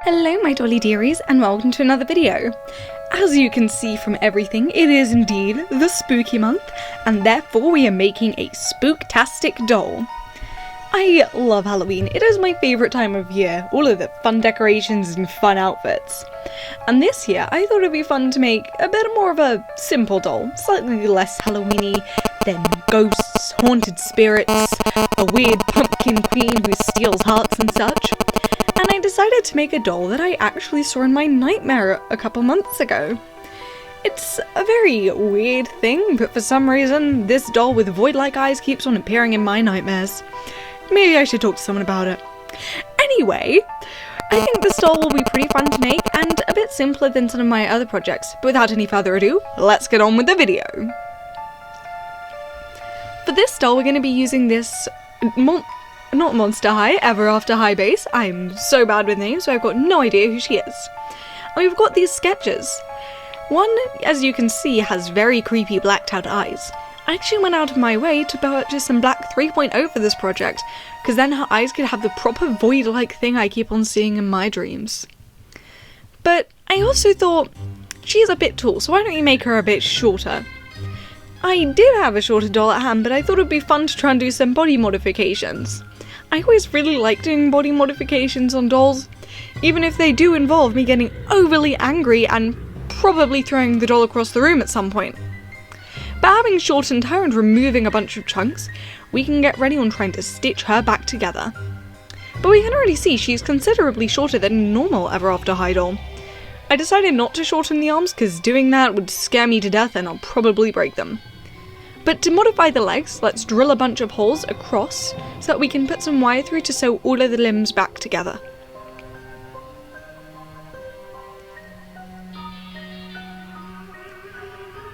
Hello my dolly dearies and welcome to another video. As you can see from everything, it is indeed the spooky month and therefore we are making a spooktastic doll. I love Halloween, it is my favourite time of year, all of the fun decorations and fun outfits. And this year I thought it'd be fun to make a bit more of a simple doll, slightly less Halloweeny than ghosts, haunted spirits, a weird pumpkin queen who steals hearts and such. And I decided to make a doll that I actually saw in my nightmare a couple months ago. It's a very weird thing, but for some reason, this doll with void-like eyes keeps on appearing in my nightmares. Maybe I should talk to someone about it. Anyway, I think this doll will be pretty fun to make and a bit simpler than some of my other projects. But without any further ado, let's get on with the video. For this doll, we're going to be using this not Monster High, Ever After High base. I'm so bad with names, so I've got no idea who she is. And we've got these sketches. One, as you can see, has very creepy blacked out eyes. I actually went out of my way to purchase some black 3.0 for this project, because then her eyes could have the proper void-like thing I keep on seeing in my dreams. But I also thought, she's a bit tall, so why don't you make her a bit shorter? I did have a shorter doll at hand, but I thought it'd be fun to try and do some body modifications. I always really like doing body modifications on dolls, even if they do involve me getting overly angry and probably throwing the doll across the room at some point. But having shortened her and removing a bunch of chunks, we can get ready on trying to stitch her back together. But we can already see she's considerably shorter than a normal Ever After High doll. I decided not to shorten the arms because doing that would scare me to death and I'll probably break them. But to modify the legs, let's drill a bunch of holes across so that we can put some wire through to sew all of the limbs back together.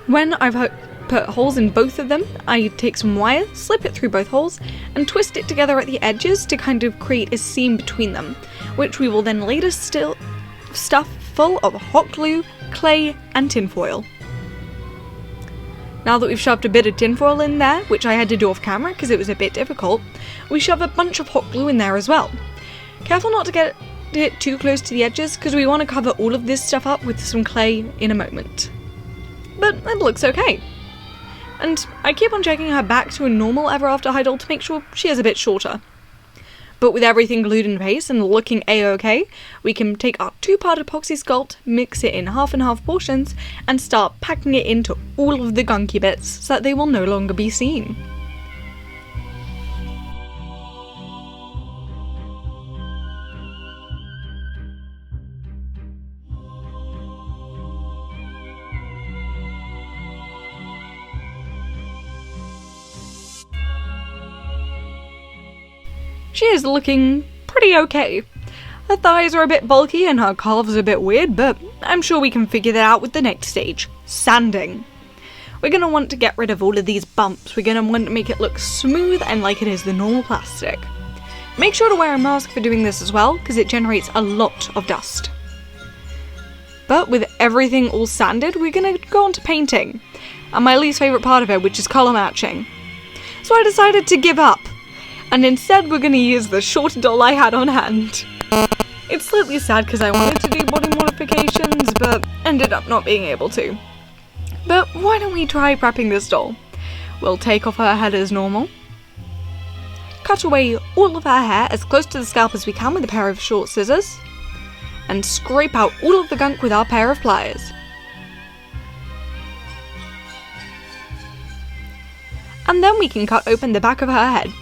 When I've put holes in both of them, I take some wire, slip it through both holes, and twist it together at the edges to kind of create a seam between them, which we will then later stuff full of hot glue, clay, and tinfoil. Now that we've shoved a bit of tinfoil in there, which I had to do off camera because it was a bit difficult, we shove a bunch of hot glue in there as well. Careful not to get it too close to the edges because we want to cover all of this stuff up with some clay in a moment. But it looks okay. And I keep on checking her back to a normal Ever After High doll to make sure she is a bit shorter. But with everything glued in place and looking a-okay, we can take our 2-part epoxy Sculpt, mix it in half and half portions, and start packing it into all of the gunky bits so that they will no longer be seen. She is looking pretty okay. Her thighs are a bit bulky and her calves are a bit weird, but I'm sure we can figure that out with the next stage, sanding. We're going to want to get rid of all of these bumps. We're going to want to make it look smooth and like it is the normal plastic. Make sure to wear a mask for doing this as well, because it generates a lot of dust. But with everything all sanded, we're going to go on to painting, and my least favourite part of it, which is colour matching. So I decided to give up. And instead we're going to use the shorter doll I had on hand. It's slightly sad because I wanted to do body modifications, but ended up not being able to. But why don't we try prepping this doll? We'll take off her head as normal, cut away all of her hair as close to the scalp as we can with a pair of short scissors, and scrape out all of the gunk with our pair of pliers. And then we can cut open the back of her head.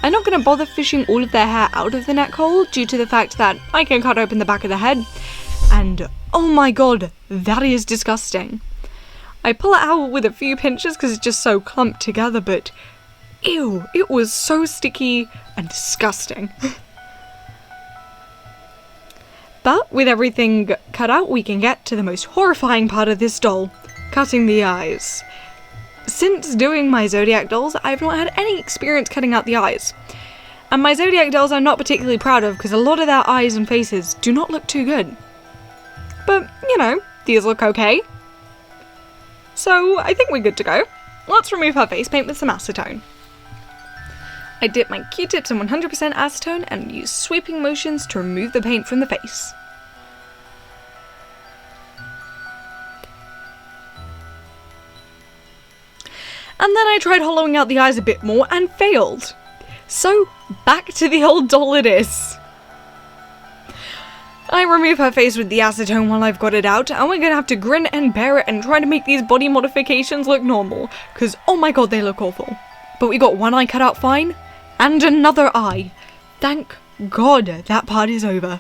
I'm not going to bother fishing all of their hair out of the neck hole due to the fact that I can cut open the back of the head and oh my god, that is disgusting. I pull it out with a few pinches because it's just so clumped together, but ew, it was so sticky and disgusting. But with everything cut out, we can get to the most horrifying part of this doll, cutting the eyes. Since doing my Zodiac dolls, I've not had any experience cutting out the eyes. And my Zodiac dolls I'm not particularly proud of because a lot of their eyes and faces do not look too good. But, you know, these look okay. So I think we're good to go. Let's remove her face paint with some acetone. I dip my Q-tips in 100% acetone and use sweeping motions to remove the paint from the face. And then I tried hollowing out the eyes a bit more and failed. So back to the old doll it is. I remove her face with the acetone while I've got it out, and we're gonna have to grin and bear it and try to make these body modifications look normal, because oh my god they look awful. But we got one eye cut out fine, and another eye. Thank god that part is over.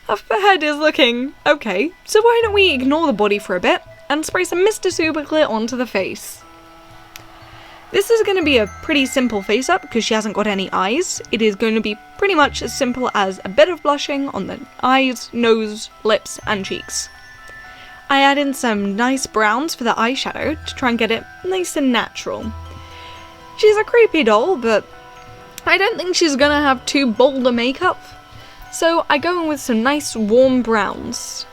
Her head is looking okay, so why don't we ignore the body for a bit and spray some Mr. Super Clear onto the face. This is going to be a pretty simple face up because she hasn't got any eyes. It is going to be pretty much as simple as a bit of blushing on the eyes, nose, lips and cheeks. I add in some nice browns for the eyeshadow to try and get it nice and natural. She's a creepy doll, but I don't think she's going to have too bold a makeup, so I go in with some nice warm browns.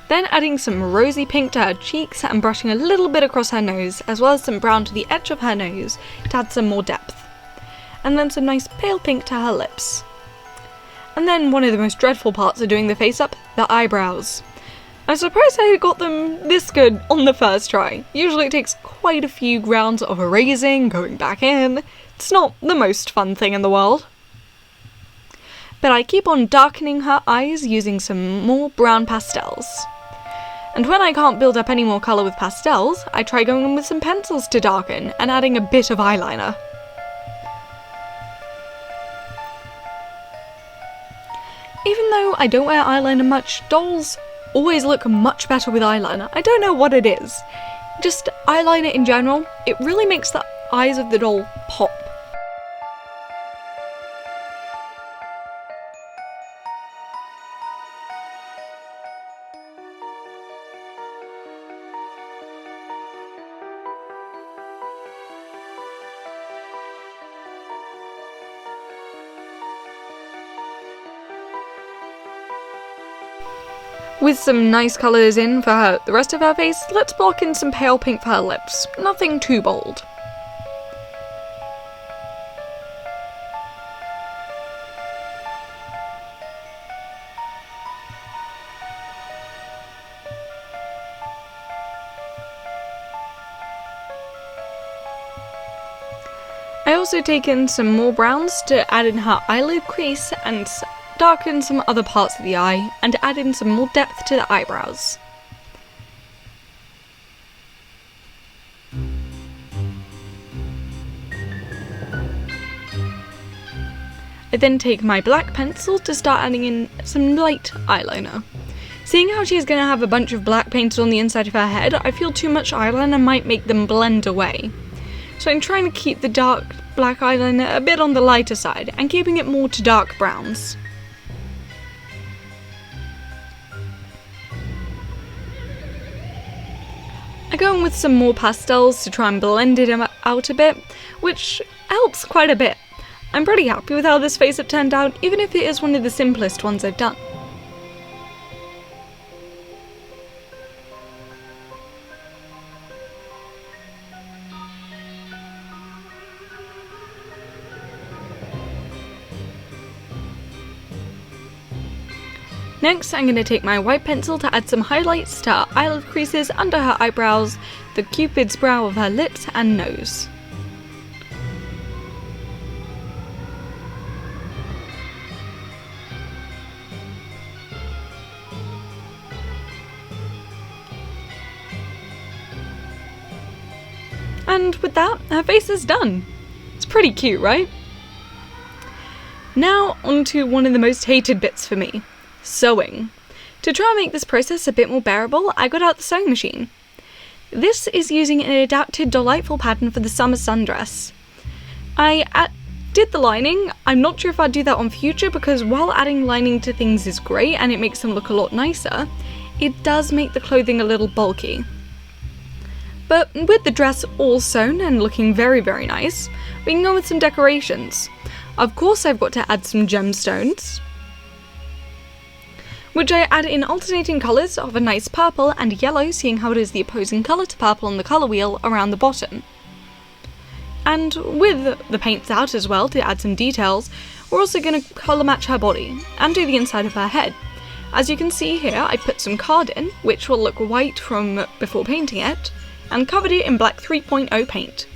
Then adding some rosy pink to her cheeks and brushing a little bit across her nose, as well as some brown to the edge of her nose to add some more depth. And then some nice pale pink to her lips. And then one of the most dreadful parts of doing the face up, the eyebrows. I'm surprised I got them this good on the first try. Usually it takes quite a few rounds of erasing, going back in. It's not the most fun thing in the world. But I keep on darkening her eyes using some more brown pastels. And when I can't build up any more colour with pastels, I try going in with some pencils to darken and adding a bit of eyeliner. Even though I don't wear eyeliner much, dolls always look much better with eyeliner. I don't know what it is. Just eyeliner in general, it really makes the eyes of the doll pop. With some nice colours in for the rest of her face, let's block in some pale pink for her lips. Nothing too bold. I also take in some more browns to add in her eyelid crease and darken some other parts of the eye, and add in some more depth to the eyebrows. I then take my black pencil to start adding in some light eyeliner. Seeing how she's going to have a bunch of black painted on the inside of her head, I feel too much eyeliner might make them blend away. So I'm trying to keep the dark black eyeliner a bit on the lighter side, and keeping it more to dark browns. I go in with some more pastels to try and blend it out a bit, which helps quite a bit. I'm pretty happy with how this face up turned out, even if it is one of the simplest ones I've done. Next, I'm going to take my white pencil to add some highlights to her eyelid creases under her eyebrows, the cupid's brow of her lips and nose. And with that, her face is done. It's pretty cute, right? Now onto one of the most hated bits for me. Sewing. To try and make this process a bit more bearable, I got out the sewing machine. This is using an adapted delightful pattern for the summer sundress. I did the lining. I'm not sure if I'd do that on future because while adding lining to things is great and it makes them look a lot nicer, it does make the clothing a little bulky. But with the dress all sewn and looking very, very nice, we can go with some decorations. Of course I've got to add some gemstones, which I add in alternating colours of a nice purple and yellow, seeing how it is the opposing colour to purple on the colour wheel around the bottom. And with the paints out as well to add some details, we're also going to colour match her body and do the inside of her head. As you can see here, I put some card in, which will look white from before painting it, and covered it in black 3.0 paint.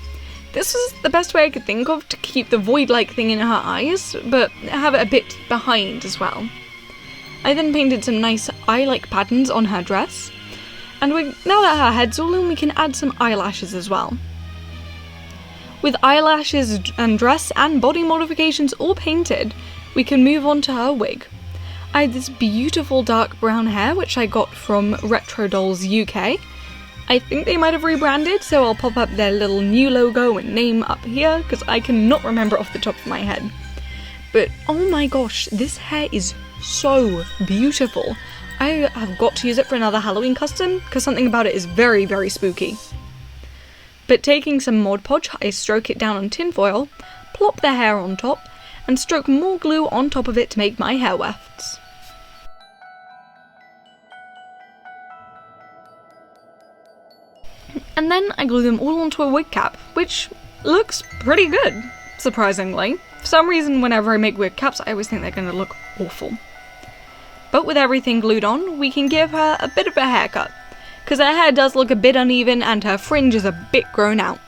This was the best way I could think of to keep the void-like thing in her eyes, but have it a bit behind as well. I then painted some nice eye-like patterns on her dress, and now that her head's all in, we can add some eyelashes as well. With eyelashes and dress and body modifications all painted, we can move on to her wig. I had this beautiful dark brown hair, which I got from ArtDoll's UK. I think they might have rebranded, so I'll pop up their little new logo and name up here, because I cannot remember off the top of my head. But oh my gosh, this hair is so beautiful. I have got to use it for another Halloween custom, because something about it is very, very spooky. But taking some Mod Podge, I stroke it down on tinfoil, plop the hair on top, and stroke more glue on top of it to make my hair wefts. And then I glue them all onto a wig cap, which looks pretty good, surprisingly. For some reason, whenever I make wig caps, I always think they're going to look awful. But with everything glued on, we can give her a bit of a haircut, because her hair does look a bit uneven and her fringe is a bit grown out.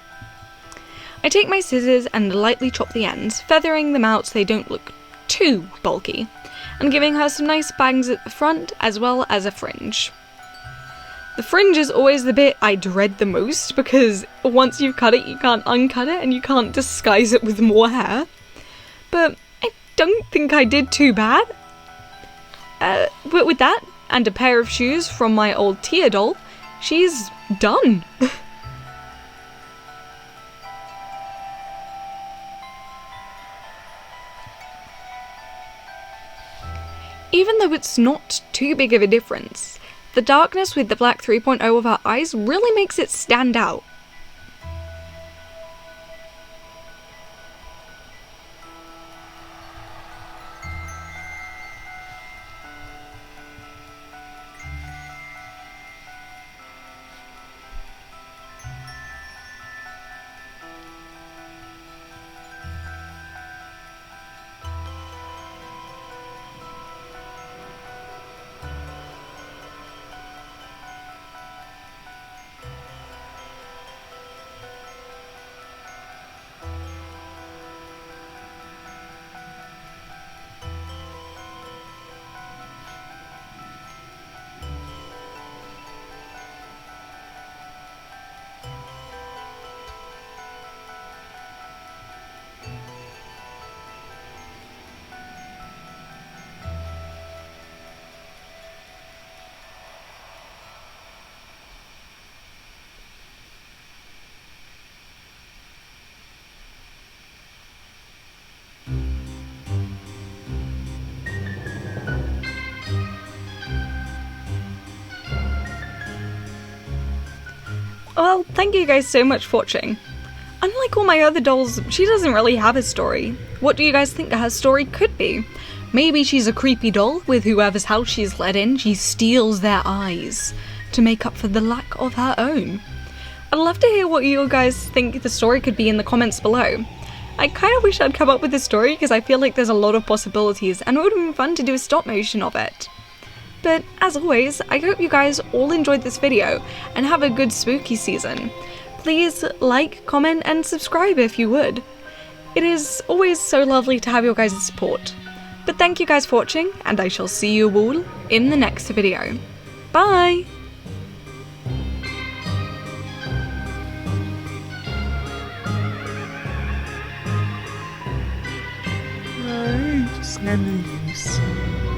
I take my scissors and lightly chop the ends, feathering them out so they don't look too bulky, and giving her some nice bangs at the front as well as a fringe. The fringe is always the bit I dread the most, because once you've cut it, you can't uncut it and you can't disguise it with more hair. But I don't think I did too bad. But with that, and a pair of shoes from my old ArtDoll, she's done. Even though it's not too big of a difference, the darkness with the black 3.0 of her eyes really makes it stand out. Well, thank you guys so much for watching. Unlike all my other dolls, she doesn't really have a story. What do you guys think her story could be? Maybe she's a creepy doll with whoever's house she's let in, she steals their eyes to make up for the lack of her own. I'd love to hear what you guys think the story could be in the comments below. I kind of wish I'd come up with a story because I feel like there's a lot of possibilities and it would have been fun to do a stop motion of it. But as always, I hope you guys all enjoyed this video and have a good spooky season. Please like, comment and subscribe if you would. It is always so lovely to have your guys' support. But thank you guys for watching and I shall see you all in the next video. Bye! Ai, que delícia.